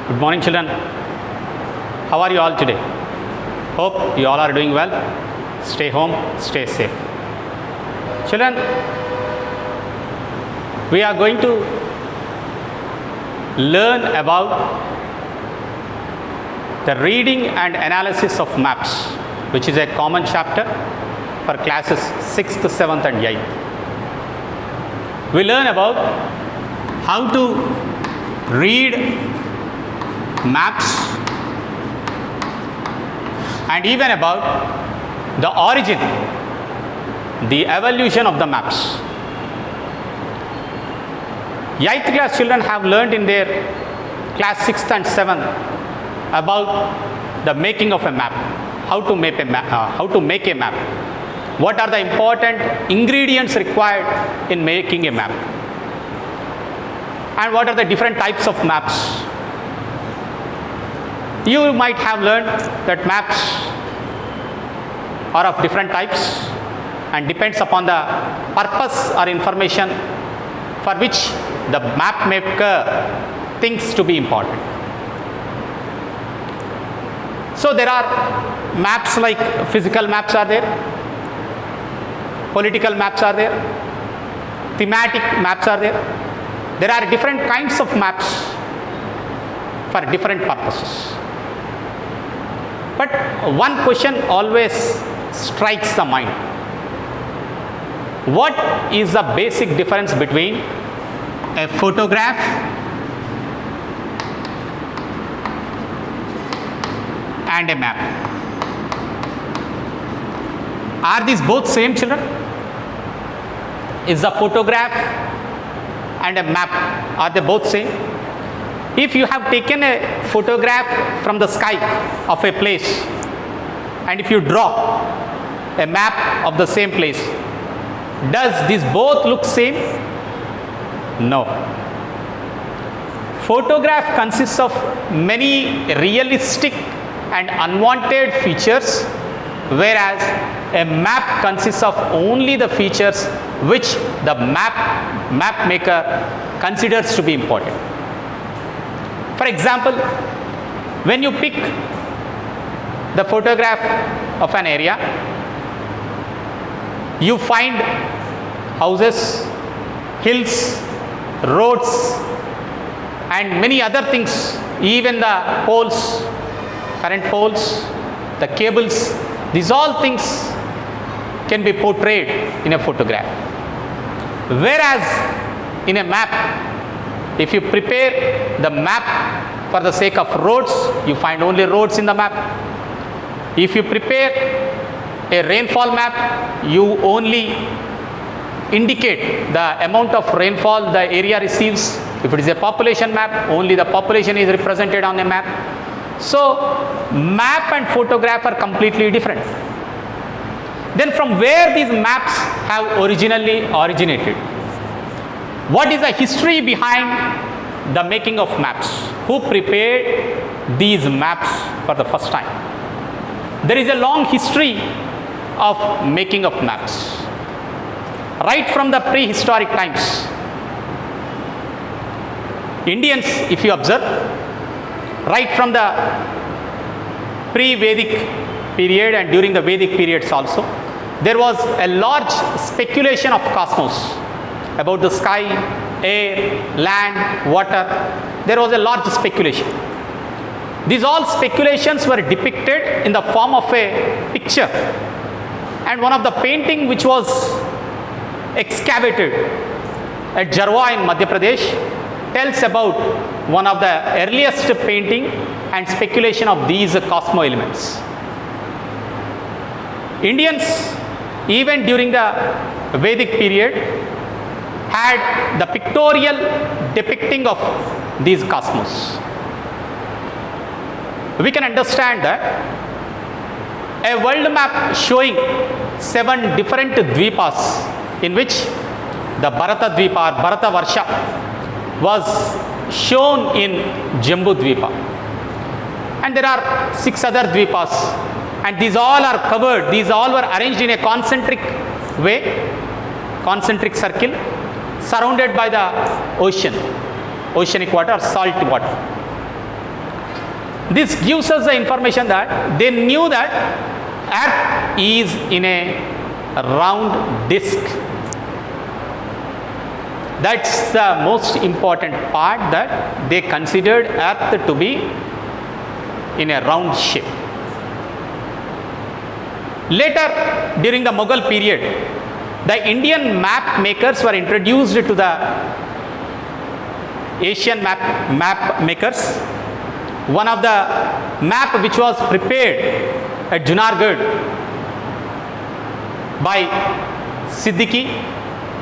Good morning, children. How are you all today? Hope you all are doing well. Stay home, stay safe. Children, we are going to learn about the reading and analysis of maps, which is a common chapter for classes 6th, 7th and 8th. We learn about how to read maps and even about the origin, the evolution of the maps. 8th class children have learned in their class 6th and 7th about the making of a map, how to make a map, what are the important ingredients required in making a map, and what are the different types of maps. You might have learned that maps are of different types and depends upon the purpose or information for which the map maker thinks to be important. So there are maps like physical maps are there, political maps are there, thematic maps are there. There are different kinds of maps for different purposes. But one question always strikes the mind. What is the basic difference between a photograph and a map? Are these both same, children? Is the photograph and a map, are they both same? If you have taken a photograph from the sky of a place and if you draw a map of the same place, does these both look same? No. Photograph consists of many realistic and unwanted features, whereas a map consists of only the features which the map maker considers to be important. For example, when you pick the photograph of an area, you find houses, hills, roads and many other things, even the poles, current poles, the cables, these all things can be portrayed in a photograph. Whereas in a map, if you prepare the map for the sake of roads, you find only roads in the map. If you prepare a rainfall map, you only indicate the amount of rainfall the area receives. If it is a population map, only the population is represented on a map. So, map and photograph are completely different. Then from where these maps have originally originated? What is the history behind the making of maps? Who prepared these maps for the first time? There is a long history of making of maps. Right from the prehistoric times, Indians, if you observe, right from the pre-Vedic period and during the Vedic periods also, there was a large speculation of cosmos, about the sky, air, land, water. There was a large speculation. These all speculations were depicted in the form of a picture. And one of the painting which was excavated at Jarwa in Madhya Pradesh tells about one of the earliest painting and speculation of these cosmo elements. Indians, even during the Vedic period, had the pictorial depicting of these cosmos. We can understand that a world map showing 7 different dvipas, in which the Bharata Dvipa or Bharata Varsha was shown in Jambu Dvipa, and there are 6 other dvipas, and these all are covered, these all were arranged in a concentric way, concentric circle, surrounded by the oceanic water or salt water. This gives us the information that they knew that Earth is in a round disk. That's the most important part, that they considered Earth to be in a round shape. Later, during the Mughal period, the Indian map makers were introduced to the Asian map makers. One of the map which was prepared at Junagadh by Siddiqui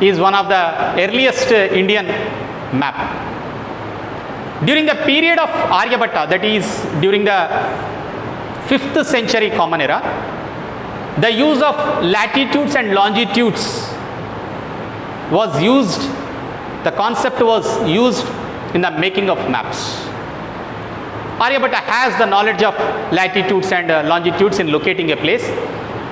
is one of the earliest Indian map. During the period of Aryabhatta, that is during the 5th century Common Era, the use of latitudes and longitudes was used, the concept was used in the making of maps. Aryabhatta has the knowledge of latitudes and longitudes in locating a place,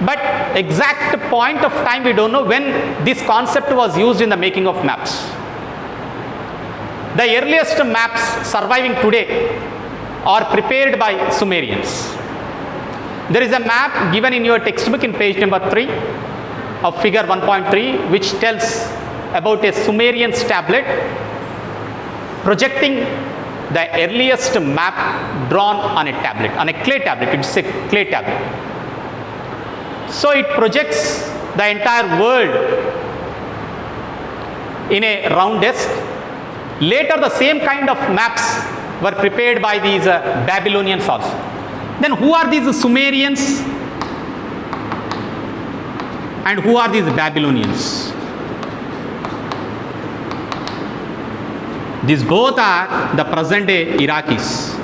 but exact point of time we don't know when this concept was used in the making of maps. The earliest maps surviving today are prepared by Sumerians. There is a map given in your textbook in page number 3 of figure 1.3, which tells about a Sumerian tablet projecting the earliest map drawn on a tablet, on a clay tablet. It's a clay tablet. So it projects the entire world in a round disk. Later, the same kind of maps were prepared by these Babylonians also. Then who are these Sumerians and who are these Babylonians? These both are the present day Iraqis.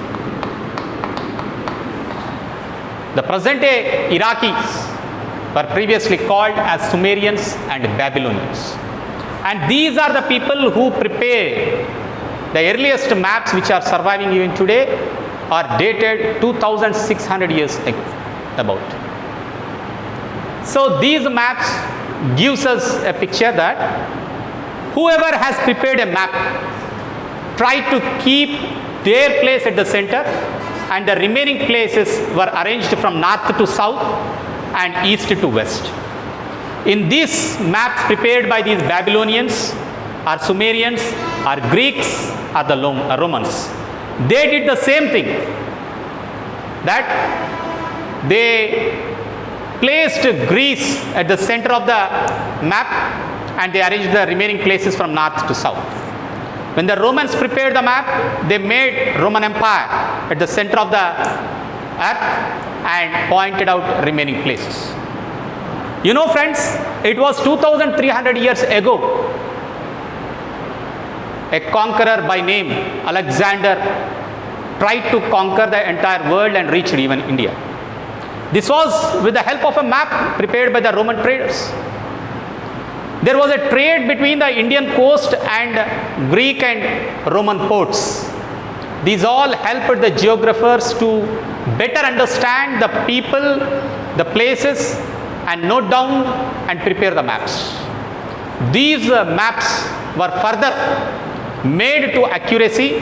The present day Iraqis were previously called as Sumerians and Babylonians. And these are the people who prepare the earliest maps which are surviving even today, are dated 2600 years ago about. So these maps gives us a picture that whoever has prepared a map try to keep their place at the center, and the remaining places were arranged from north to south and east to west. In these maps prepared by these Babylonians or Sumerians or Greeks or the Romans, they did the same thing, that they placed Greece at the center of the map and they arranged the remaining places from north to south. When the Romans prepared the map, they made Roman Empire at the center of the earth and pointed out remaining places. You know, friends, it was 2300 years ago, a conqueror by name Alexander tried to conquer the entire world and reached even India. This was with the help of a map prepared by the Roman traders. There was a trade between the Indian coast and Greek and Roman ports. These all helped the geographers to better understand the people, the places, and note down and prepare the maps. These maps were further made to accuracy,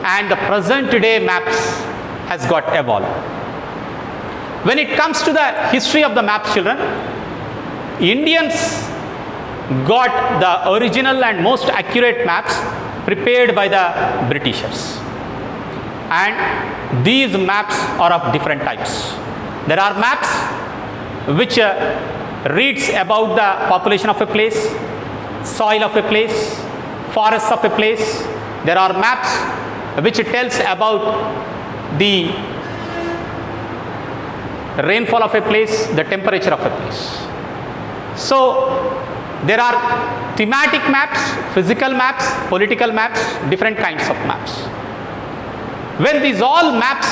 and the present day maps has got evolved. When it comes to the history of the maps, children, Indians got the original and most accurate maps prepared by the Britishers, and these maps are of different types. There are maps which reads about the population of a place, soil of a place, forests of a place. There are maps which tells about the rainfall of a place, the temperature of a place. So there are thematic maps, physical maps, political maps, different kinds of maps. When these all maps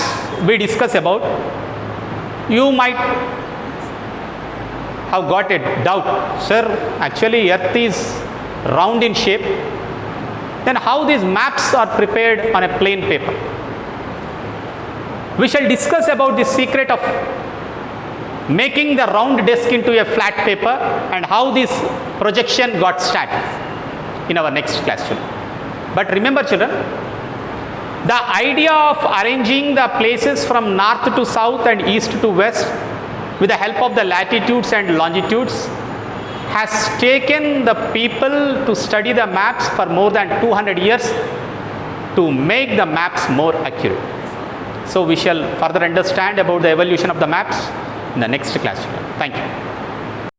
we discuss about, you might have got a doubt, sir, actually earth is round in shape, then how these maps are prepared on a plain paper? We shall discuss about the secret of making the round disk into a flat paper and how this projection got started in our next class, children. But remember, children, The idea of arranging the places from north to south and east to west with the help of the latitudes and longitudes has taken the people to study the maps for more than 200 years to make the maps more accurate. So we shall further understand about the evolution of the maps in the next class. Thank you.